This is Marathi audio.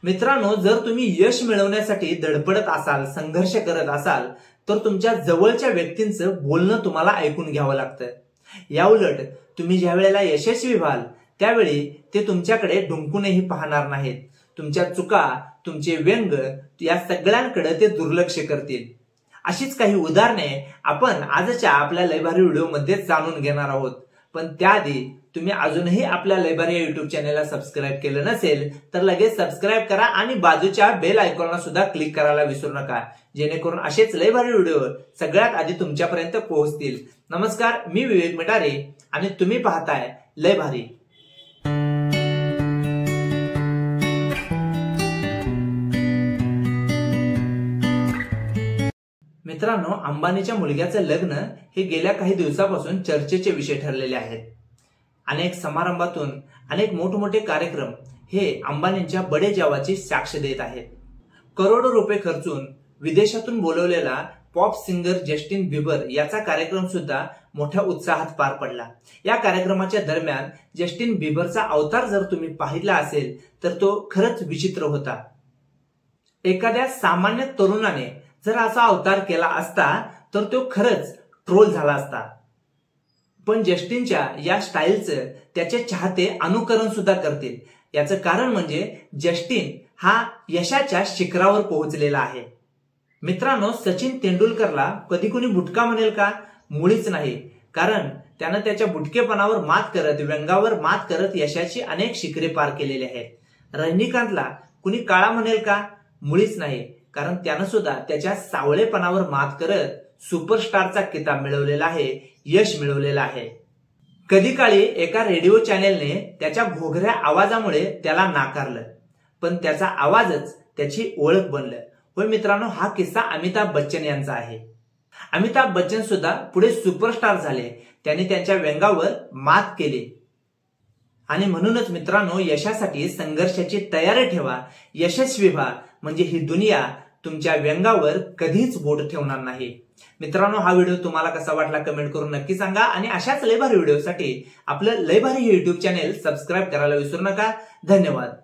मित्रांनो, जर तुम्ही यश मिळवण्यासाठी धडपडत असाल, संघर्ष करत असाल, तर तुमच्या जवळच्या व्यक्तींचं बोलणं तुम्हाला ऐकून घ्यावं लागतं। याउलट तुम्ही ज्या वेळेला यशस्वी व्हाल त्यावेळी ते तुमच्याकडे ढुंकूनही पाहणार नाहीत। तुमच्या चुका, तुमचे व्यंग या सगळ्यांकडे ते दुर्लक्ष करतील। अशीच काही उदाहरणे आपण आजच्या आपल्या लयभारी व्हिडिओमध्ये जाणून घेणार आहोत। पण त्याआधी तुम्ही अजूनही आपल्या लयभारी या युट्यूब चॅनलला सबस्क्राइब केलं नसेल तर लगेच सबस्क्राइब करा आणि बाजूच्या बेल आयकॉनला सुद्धा क्लिक करायला विसरू नका, जेणेकरून असेच लयभारी व्हिडिओ सगळ्यात आधी तुमच्यापर्यंत पोहोचतील। नमस्कार, मी विवेक मिटारे आणि तुम्ही पाहताय लयभारी। मित्रांनो, अंबानीच्या मुलग्याचं लग्न हे गेल्या काही दिवसापासून चर्चेचे विषय ठरलेले आहेत। अनेक समारंभातून अनेक मोठमोठे कार्यक्रम हे अंबानींच्या बडे जावाची साक्ष देत आहेत। करोडो रुपये खर्चून विदेशातून बोलवलेला पॉप सिंगर जस्टिन बिबर याचा कार्यक्रम सुद्धा मोठ्या उत्साहात पार पडला। या कार्यक्रमाच्या दरम्यान जस्टिन बिबरचा अवतार जर तुम्ही पाहिला असेल तर तो खरंच विचित्र होता। एखाद्या सामान्य तरुणाने जर असा अवतार केला असता तर तो खरंच ट्रोल झाला असता। पण जस्टिनच्या या स्टाईलचं त्याचे चाहते अनुकरण सुद्धा करतील। याचं कारण म्हणजे जस्टिन हा यशाच्या शिखरावर पोहोचलेला आहे। मित्रांनो, सचिन तेंडुलकरला कधी कोणी बुटका म्हणेल का? मुळीच नाही, कारण त्यानं त्याच्या बुटकेपणावर मात करत, व्यंगावर मात करत यशाची अनेक शिखरे पार केलेली आहेत। रजनीकांतला कुणी काळा म्हणेल का? मुळीच नाही, कारण त्यानं सुद्धा त्याच्या सावळेपणावर मात करत सुपरस्टारचा किताब मिळवलेला आहे, यश मिळवलेलं आहे। कधी काळी एका रेडिओ चॅनेलने त्याच्या घोघऱ्या आवाजामुळे त्याला नाकारलं, पण त्याचा आवाजच त्याची ओळख बनलं। होय मित्रांनो, हा किस्सा अमिताभ बच्चन यांचा आहे। अमिताभ बच्चन सुद्धा पुढे सुपरस्टार झाले, त्यांनी त्यांच्या व्यंगावर मात केली। आणि म्हणूनच मित्रांनो, यशासाठी संघर्षाची तयारी ठेवा, यशस्वी व्हा, म्हणजे ही दुनिया तुमच्या व्यंगावर कधीच बोट ठेवणार नाही। मित्रांनो, हा व्हिडिओ तुम्हाला कसा वाटला कमेंट करून नक्की सांगा आणि अशाच लयभारी व्हिडिओसाठी आपलं लयभारी हे युट्यूब चॅनेल सबस्क्राइब करायला विसरू नका। धन्यवाद।